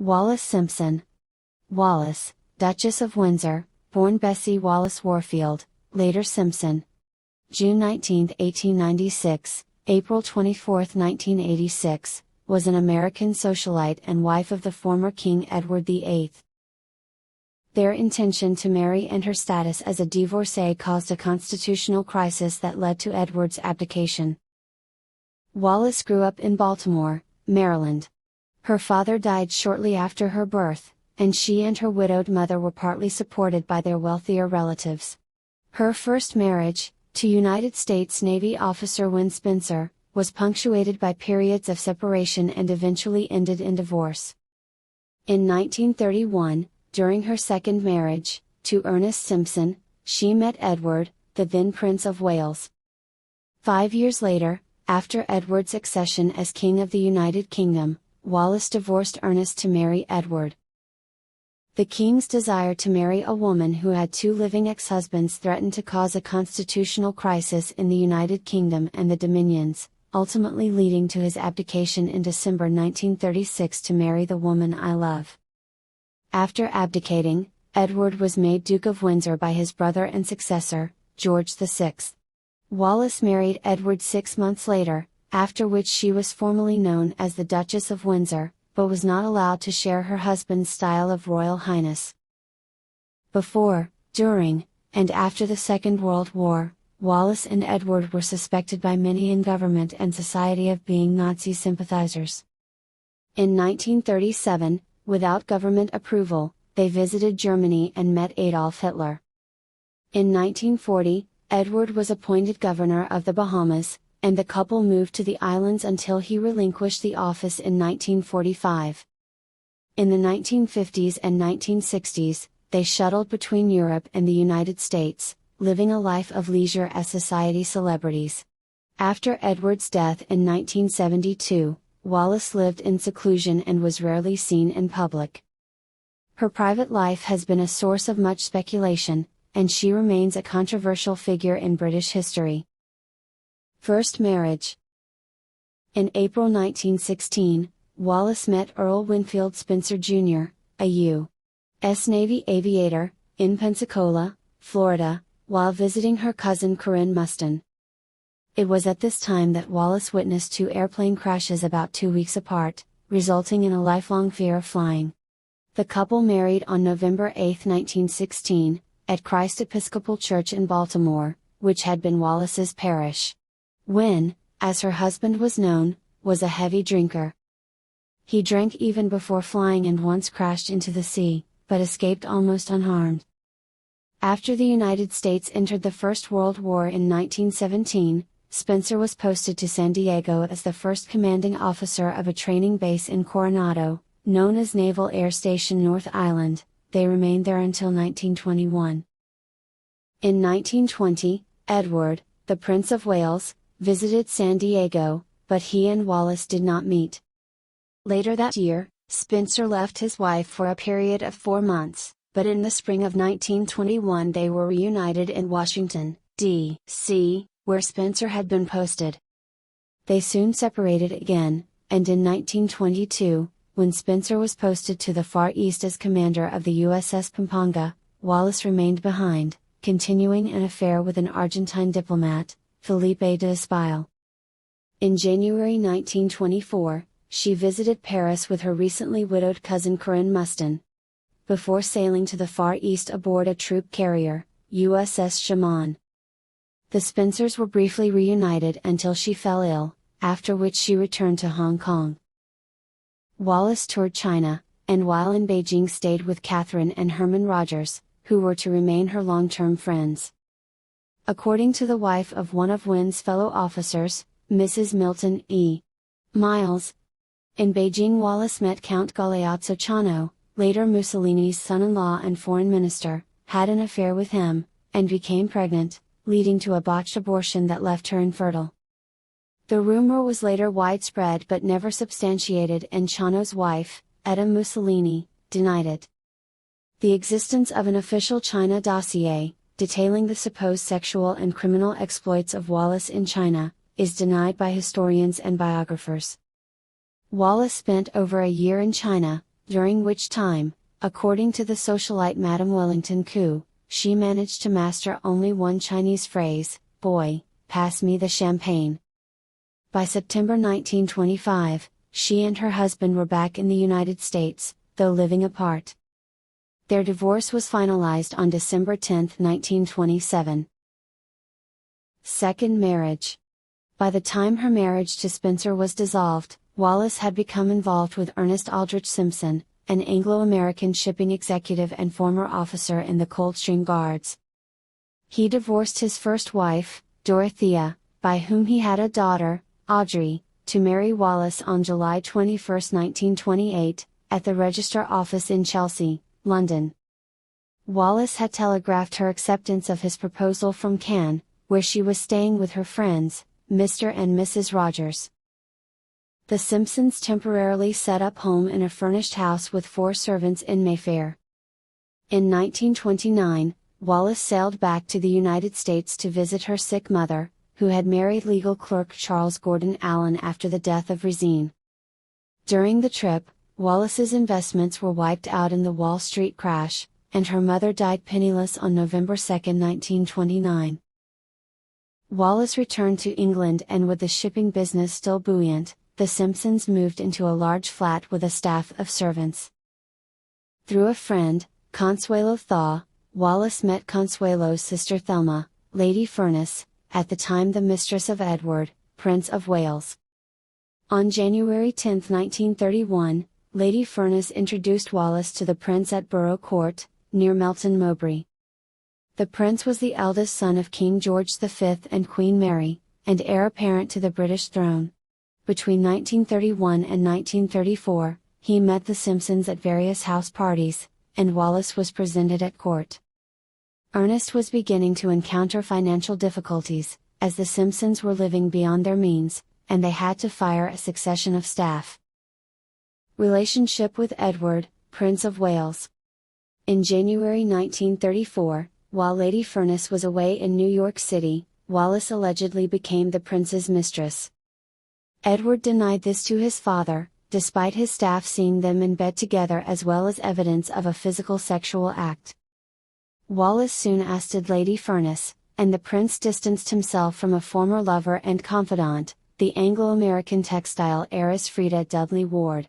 Wallis Simpson. Wallis, Duchess of Windsor, born Bessie Wallis Warfield, later Simpson. June 19, 1896, April 24, 1986, was an American socialite and wife of the former King Edward VIII. Their intention to marry and her status as a divorcée caused a constitutional crisis that led to Edward's abdication. Wallis grew up in Baltimore, Maryland. Her father died shortly after her birth, and she and her widowed mother were partly supported by their wealthier relatives. Her first marriage, to United States Navy officer Wallis Simpson, was punctuated by periods of separation and eventually ended in divorce. In 1931, during her second marriage, to Ernest Simpson, she met Edward, the then Prince of Wales. 5 years later, after Edward's accession as King of the United Kingdom, Wallis divorced Ernest to marry Edward. The king's desire to marry a woman who had two living ex-husbands threatened to cause a constitutional crisis in the United Kingdom and the Dominions, ultimately leading to his abdication in December 1936 to marry the woman I love. After abdicating, Edward was made Duke of Windsor by his brother and successor, George VI. Wallis married Edward 6 months later, after which she was formally known as the Duchess of Windsor, but was not allowed to share her husband's style of Royal Highness. Before, during, and after the Second World War, Wallis and Edward were suspected by many in government and society of being Nazi sympathizers. In 1937, without government approval, they visited Germany and met Adolf Hitler. In 1940, Edward was appointed governor of the Bahamas, and the couple moved to the islands until he relinquished the office in 1945. In the 1950s and 1960s, they shuttled between Europe and the United States, living a life of leisure as society celebrities. After Edward's death in 1972, Wallis lived in seclusion and was rarely seen in public. Her private life has been a source of much speculation, and she remains a controversial figure in British history. First marriage. In April 1916, Wallis met Earl Winfield Spencer Jr., a U.S. Navy aviator, in Pensacola, Florida, while visiting her cousin Corinne Muston. It was at this time that Wallis witnessed 2 airplane crashes about 2 weeks apart, resulting in a lifelong fear of flying. The couple married on November 8, 1916, at Christ Episcopal Church in Baltimore, which had been Wallis's parish. Wynne, as her husband was known, was a heavy drinker. He drank even before flying and once crashed into the sea, but escaped almost unharmed. After the United States entered the First World War in 1917, Spencer was posted to San Diego as the first commanding officer of a training base in Coronado, known as Naval Air Station North Island. They remained there until 1921. In 1920, Edward, the Prince of Wales, visited San Diego, but he and Wallis did not meet. Later that year, Spencer left his wife for a period of 4 months, but in the spring of 1921 they were reunited in Washington, D.C., where Spencer had been posted. They soon separated again, and in 1922, when Spencer was posted to the Far East as commander of the USS Pampanga, Wallis remained behind, continuing an affair with an Argentine diplomat, Felipe de Espile. In January 1924, she visited Paris with her recently widowed cousin Corinne Muston. Before sailing to the Far East aboard a troop carrier, USS Shaman. The Spencers were briefly reunited until she fell ill, after which she returned to Hong Kong. Wallis toured China, and while in Beijing stayed with Catherine and Herman Rogers, who were to remain her long-term friends. According to the wife of one of Wynne's fellow officers, Mrs. Milton E. Miles. In Beijing Wallis met Count Galeazzo Chano, later Mussolini's son-in-law and foreign minister, had an affair with him, and became pregnant, leading to a botched abortion that left her infertile. The rumor was later widespread but never substantiated, and Chano's wife, Etta Mussolini, denied it. The existence of an official China dossier, detailing the supposed sexual and criminal exploits of Wallis in China, is denied by historians and biographers. Wallis spent over a year in China, during which time, according to the socialite Madame Wellington Koo, she managed to master only one Chinese phrase, "Boy, pass me the champagne." By September 1925, she and her husband were back in the United States, though living apart. Their divorce was finalized on December 10, 1927. Second marriage. By the time her marriage to Spencer was dissolved, Wallis had become involved with Ernest Aldrich Simpson, an Anglo-American shipping executive and former officer in the Coldstream Guards. He divorced his first wife, Dorothea, by whom he had a daughter, Audrey, to marry Wallis on July 21, 1928, at the Register Office in Chelsea, London. Wallis had telegraphed her acceptance of his proposal from Cannes, where she was staying with her friends, Mr. and Mrs. Rogers. The Simpsons temporarily set up home in a furnished house with 4 servants in Mayfair. In 1929, Wallis sailed back to the United States to visit her sick mother, who had married legal clerk Charles Gordon Allen after the death of Racine. During the trip, Wallis's investments were wiped out in the Wall Street crash, and her mother died penniless on November 2, 1929. Wallis returned to England, and with the shipping business still buoyant, the Simpsons moved into a large flat with a staff of servants. Through a friend, Consuelo Thaw, Wallis met Consuelo's sister Thelma, Lady Furness, at the time the mistress of Edward, Prince of Wales. On January 10, 1931, Lady Furness introduced Wallis to the Prince at Borough Court, near Melton Mowbray. The Prince was the eldest son of King George V and Queen Mary, and heir apparent to the British throne. Between 1931 and 1934, he met the Simpsons at various house parties, and Wallis was presented at court. Ernest was beginning to encounter financial difficulties, as the Simpsons were living beyond their means, and they had to fire a succession of staff. Relationship with Edward, Prince of Wales. In January 1934, while Lady Furness was away in New York City, Wallis allegedly became the Prince's mistress. Edward denied this to his father, despite his staff seeing them in bed together as well as evidence of a physical sexual act. Wallis soon ousted Lady Furness, and the Prince distanced himself from a former lover and confidant, the Anglo-American textile heiress Frida Dudley Ward.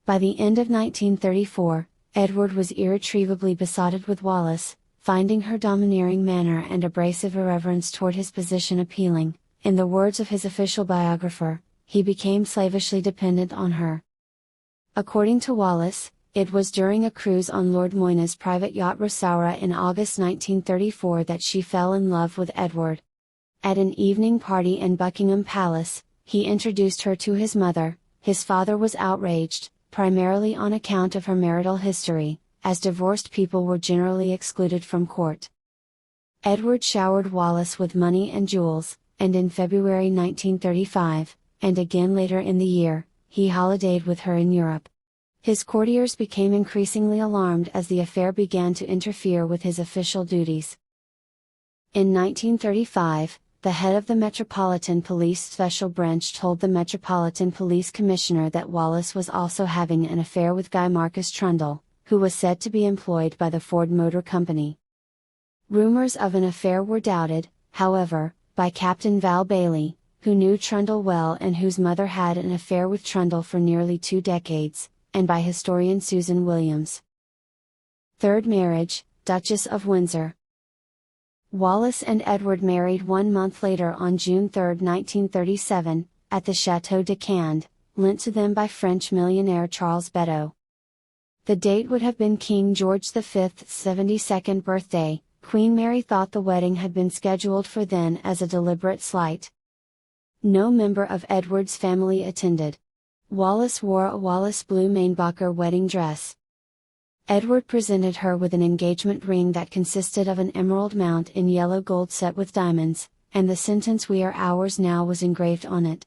By the end of 1934, Edward was irretrievably besotted with Wallis, finding her domineering manner and abrasive irreverence toward his position appealing. In the words of his official biographer, he became slavishly dependent on her. According to Wallis, it was during a cruise on Lord Moyna's private yacht Rosaura in August 1934 that she fell in love with Edward. At an evening party in Buckingham Palace, he introduced her to his mother. His father was outraged, primarily on account of her marital history, as divorced people were generally excluded from court. Edward showered Wallis with money and jewels, and in February 1935, and again later in the year, he holidayed with her in Europe. His courtiers became increasingly alarmed as the affair began to interfere with his official duties. In 1935, the head of the Metropolitan Police Special Branch told the Metropolitan Police Commissioner that Wallis was also having an affair with Guy Marcus Trundle, who was said to be employed by the Ford Motor Company. Rumors of an affair were doubted, however, by Captain Val Bailey, who knew Trundle well and whose mother had an affair with Trundle for nearly 2 decades, and by historian Susan Williams. Third marriage, Duchess of Windsor. Wallis and Edward married 1 month later on June 3, 1937, at the Château de Cande, lent to them by French millionaire Charles Beddoes. The date would have been King George V's 72nd birthday. Queen Mary thought the wedding had been scheduled for then as a deliberate slight. No member of Edward's family attended. Wallis wore a Wallis blue Mainbacher wedding dress. Edward presented her with an engagement ring that consisted of an emerald mount in yellow gold set with diamonds, and the sentence "We are ours now" was engraved on it.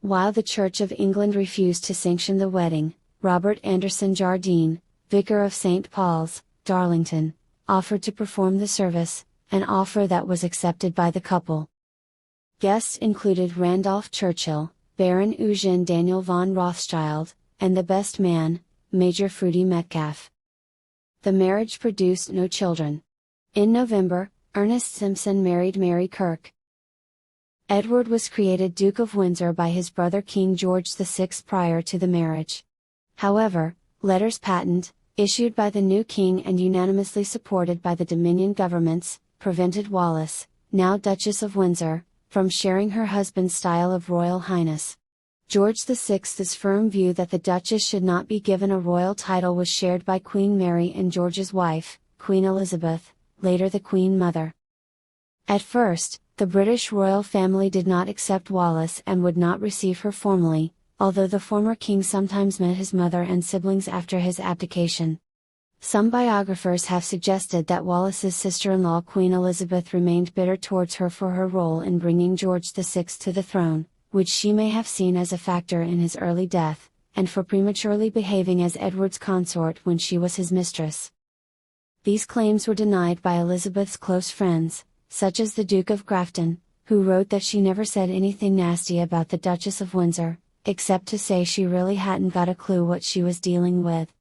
While the Church of England refused to sanction the wedding, Robert Anderson Jardine, vicar of St. Paul's, Darlington, offered to perform the service, an offer that was accepted by the couple. Guests included Randolph Churchill, Baron Eugene Daniel von Rothschild, and the best man, Major Fruity Metcalf. The marriage produced no children. In November, Ernest Simpson married Mary Kirke. Edward was created Duke of Windsor by his brother King George VI prior to the marriage. However, letters patent, issued by the new king and unanimously supported by the Dominion governments, prevented Wallis, now Duchess of Windsor, from sharing her husband's style of royal highness. George VI's firm view that the Duchess should not be given a royal title was shared by Queen Mary and George's wife, Queen Elizabeth, later the Queen Mother. At first, the British royal family did not accept Wallis and would not receive her formally, although the former king sometimes met his mother and siblings after his abdication. Some biographers have suggested that Wallis's sister-in-law Queen Elizabeth remained bitter towards her for her role in bringing George VI to the throne, which she may have seen as a factor in his early death, and for prematurely behaving as Edward's consort when she was his mistress. These claims were denied by Elizabeth's close friends, such as the Duke of Grafton, who wrote that she never said anything nasty about the Duchess of Windsor, except to say she really hadn't got a clue what she was dealing with.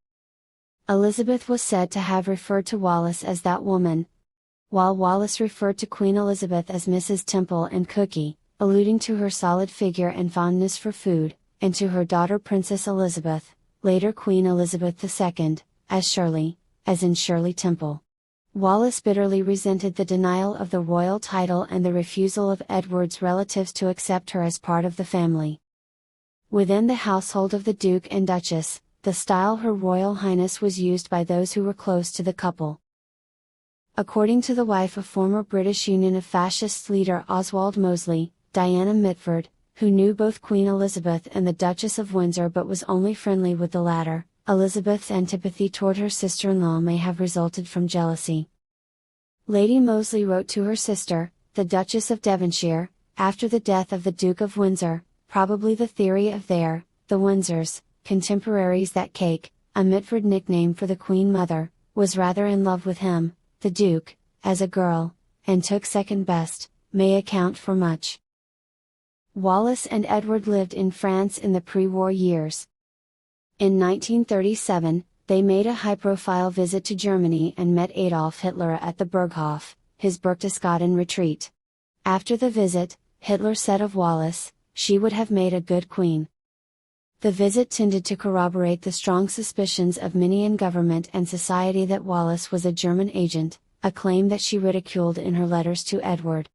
Elizabeth was said to have referred to Wallis as that woman, while Wallis referred to Queen Elizabeth as Mrs. Temple and Cookie, alluding to her solid figure and fondness for food, and to her daughter Princess Elizabeth, later Queen Elizabeth II, as Shirley, as in Shirley Temple. Wallis bitterly resented the denial of the royal title and the refusal of Edward's relatives to accept her as part of the family. Within the household of the Duke and Duchess, the style Her Royal Highness was used by those who were close to the couple. According to the wife of former British Union of Fascists leader Oswald Mosley, Diana Mitford, who knew both Queen Elizabeth and the Duchess of Windsor but was only friendly with the latter, Elizabeth's antipathy toward her sister-in-law may have resulted from jealousy. Lady Mosley wrote to her sister, the Duchess of Devonshire, after the death of the Duke of Windsor, probably the theory of the Windsors, contemporaries that Cake, a Mitford nickname for the Queen Mother, was rather in love with him, the Duke, as a girl, and took second best, may account for much. Wallis and Edward lived in France in the pre-war years. In 1937, they made a high-profile visit to Germany and met Adolf Hitler at the Berghof, his Berchtesgaden retreat. After the visit, Hitler said of Wallis, "She would have made a good queen." The visit tended to corroborate the strong suspicions of many in government and society that Wallis was a German agent, a claim that she ridiculed in her letters to Edward.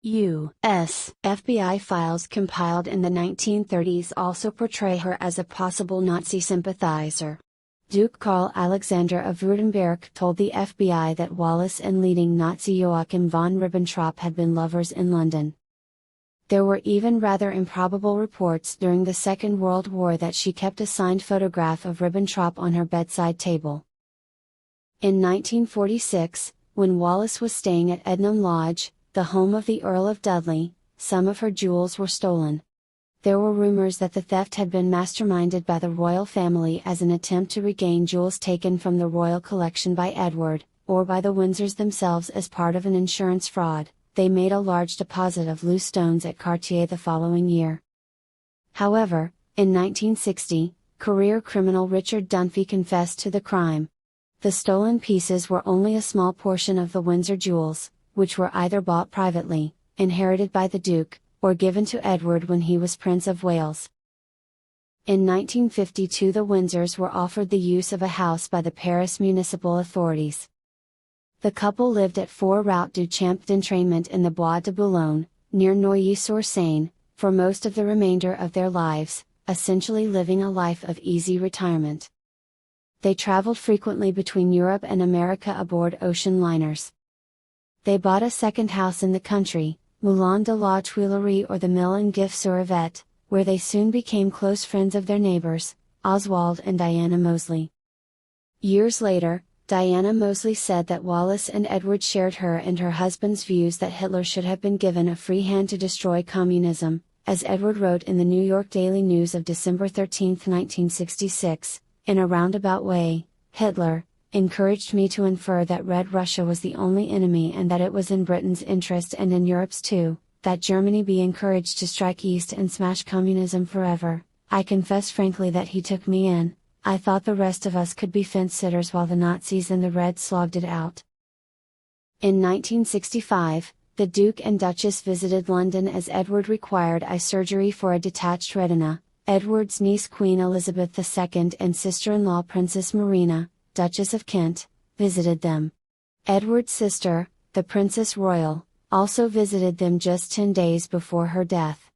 U.S. FBI files compiled in the 1930s also portray her as a possible Nazi sympathizer. Duke Karl Alexander of Württemberg told the FBI that Wallis and leading Nazi Joachim von Ribbentrop had been lovers in London. There were even rather improbable reports during the Second World War that she kept a signed photograph of Ribbentrop on her bedside table. In 1946, when Wallis was staying at Ednam Lodge, the home of the Earl of Dudley, some of her jewels were stolen. There were rumors that the theft had been masterminded by the royal family as an attempt to regain jewels taken from the royal collection by Edward, or by the Windsors themselves as part of an insurance fraud. They made a large deposit of loose stones at Cartier the following year. However, in 1960, career criminal Richard Dunphy confessed to the crime. The stolen pieces were only a small portion of the Windsor jewels, which were either bought privately, inherited by the Duke, or given to Edward when he was Prince of Wales. In 1952 the Windsors were offered the use of a house by the Paris municipal authorities. The couple lived at 4 Route du Champ d'Entraînement in the Bois de Boulogne, near Neuilly-sur-Seine, for most of the remainder of their lives, essentially living a life of easy retirement. They traveled frequently between Europe and America aboard ocean liners. They bought a second house in the country, Moulin de la Tuilerie or the Mill in Gif-sur-Yvette, where they soon became close friends of their neighbors, Oswald and Diana Mosley. Years later, Diana Mosley said that Wallis and Edward shared her and her husband's views that Hitler should have been given a free hand to destroy communism, as Edward wrote in the New York Daily News of December 13, 1966, in a roundabout way, "Hitler encouraged me to infer that Red Russia was the only enemy and that it was in Britain's interest and in Europe's too, that Germany be encouraged to strike east and smash communism forever. I confess frankly that he took me in, I thought the rest of us could be fence-sitters while the Nazis and the Reds slogged it out. In 1965, the Duke and Duchess visited London as Edward required eye surgery for a detached retina. Edward's niece Queen Elizabeth II and sister-in-law Princess Marina, Duchess of Kent, visited them. Edward's sister, the Princess Royal, also visited them just 10 days before her death.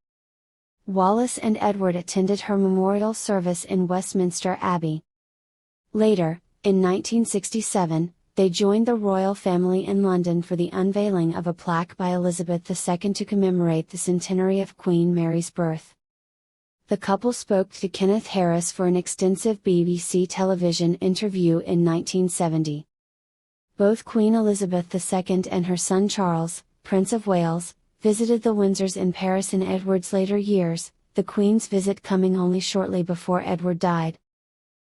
Wallis and Edward attended her memorial service in Westminster Abbey. Later, in 1967, they joined the royal family in London for the unveiling of a plaque by Elizabeth II to commemorate the centenary of Queen Mary's birth. The couple spoke to Kenneth Harris for an extensive BBC television interview in 1970. Both Queen Elizabeth II and her son Charles, Prince of Wales, visited the Windsors in Paris in Edward's later years, the Queen's visit coming only shortly before Edward died.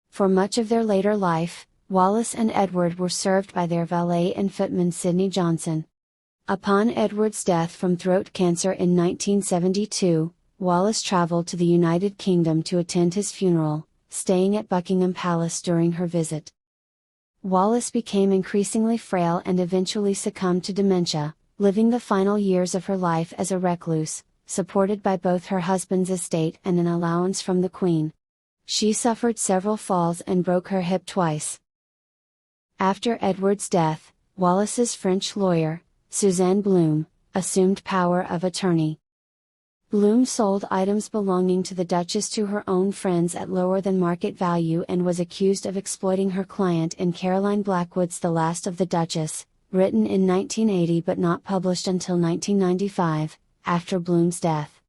For much of their later life, Wallis and Edward were served by their valet and footman Sidney Johnson. Upon Edward's death from throat cancer in 1972, Wallis travelled to the United Kingdom to attend his funeral, staying at Buckingham Palace during her visit. Wallis became increasingly frail and eventually succumbed to dementia, living the final years of her life as a recluse, supported by both her husband's estate and an allowance from the Queen. She suffered several falls and broke her hip twice. After Edward's death, Wallis's French lawyer, Suzanne Bloom, assumed power of attorney. Bloom sold items belonging to the Duchess to her own friends at lower than market value and was accused of exploiting her client in Caroline Blackwood's The Last of the Duchess, written in 1980 but not published until 1995, after Bloom's death.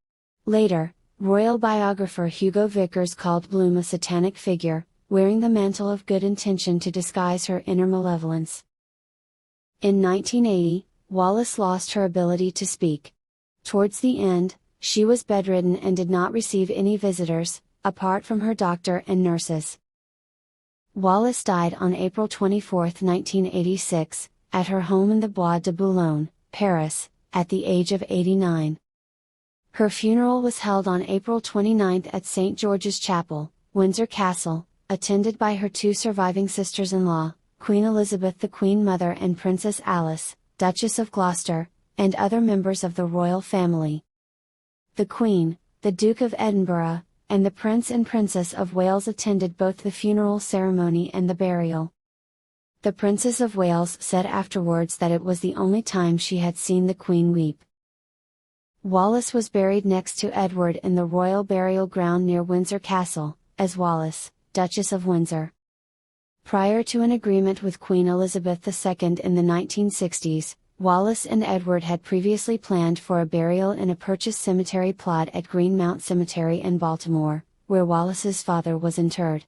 Later, royal biographer Hugo Vickers called Bloom a satanic figure, wearing the mantle of good intention to disguise her inner malevolence. In 1980, Wallis lost her ability to speak. Towards the end, she was bedridden and did not receive any visitors, apart from her doctor and nurses. Wallis died on April 24, 1986, at her home in the Bois de Boulogne, Paris, at the age of 89. Her funeral was held on April 29 at St. George's Chapel, Windsor Castle, attended by her two surviving sisters-in-law, Queen Elizabeth the Queen Mother and Princess Alice, Duchess of Gloucester, and other members of the royal family. The Queen, the Duke of Edinburgh, and the Prince and Princess of Wales attended both the funeral ceremony and the burial. The Princess of Wales said afterwards that it was the only time she had seen the Queen weep. Wallis was buried next to Edward in the royal burial ground near Windsor Castle, as Wallis, Duchess of Windsor. Prior to an agreement with Queen Elizabeth II in the 1960s, Wallis and Edward had previously planned for a burial in a purchased cemetery plot at Greenmount Cemetery in Baltimore, where Wallis's father was interred.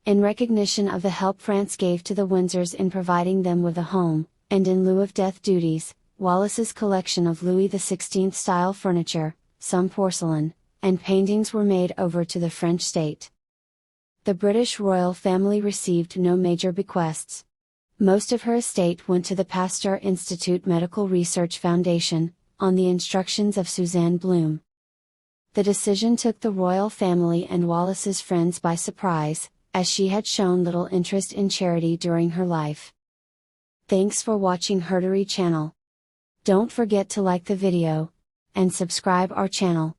In recognition of the help France gave to the Windsors in providing them with a home, and in lieu of death duties, Wallis's collection of Louis XVI-style furniture, some porcelain, and paintings were made over to the French state. The British royal family received no major bequests. Most of her estate went to the Pasteur Institute Medical Research Foundation, on the instructions of Suzanne Bloom. The decision took the royal family and Wallis's friends by surprise, as she had shown little interest in charity during her life. Thanks for watching HerStory channel. Don't forget to like the video, and subscribe our channel.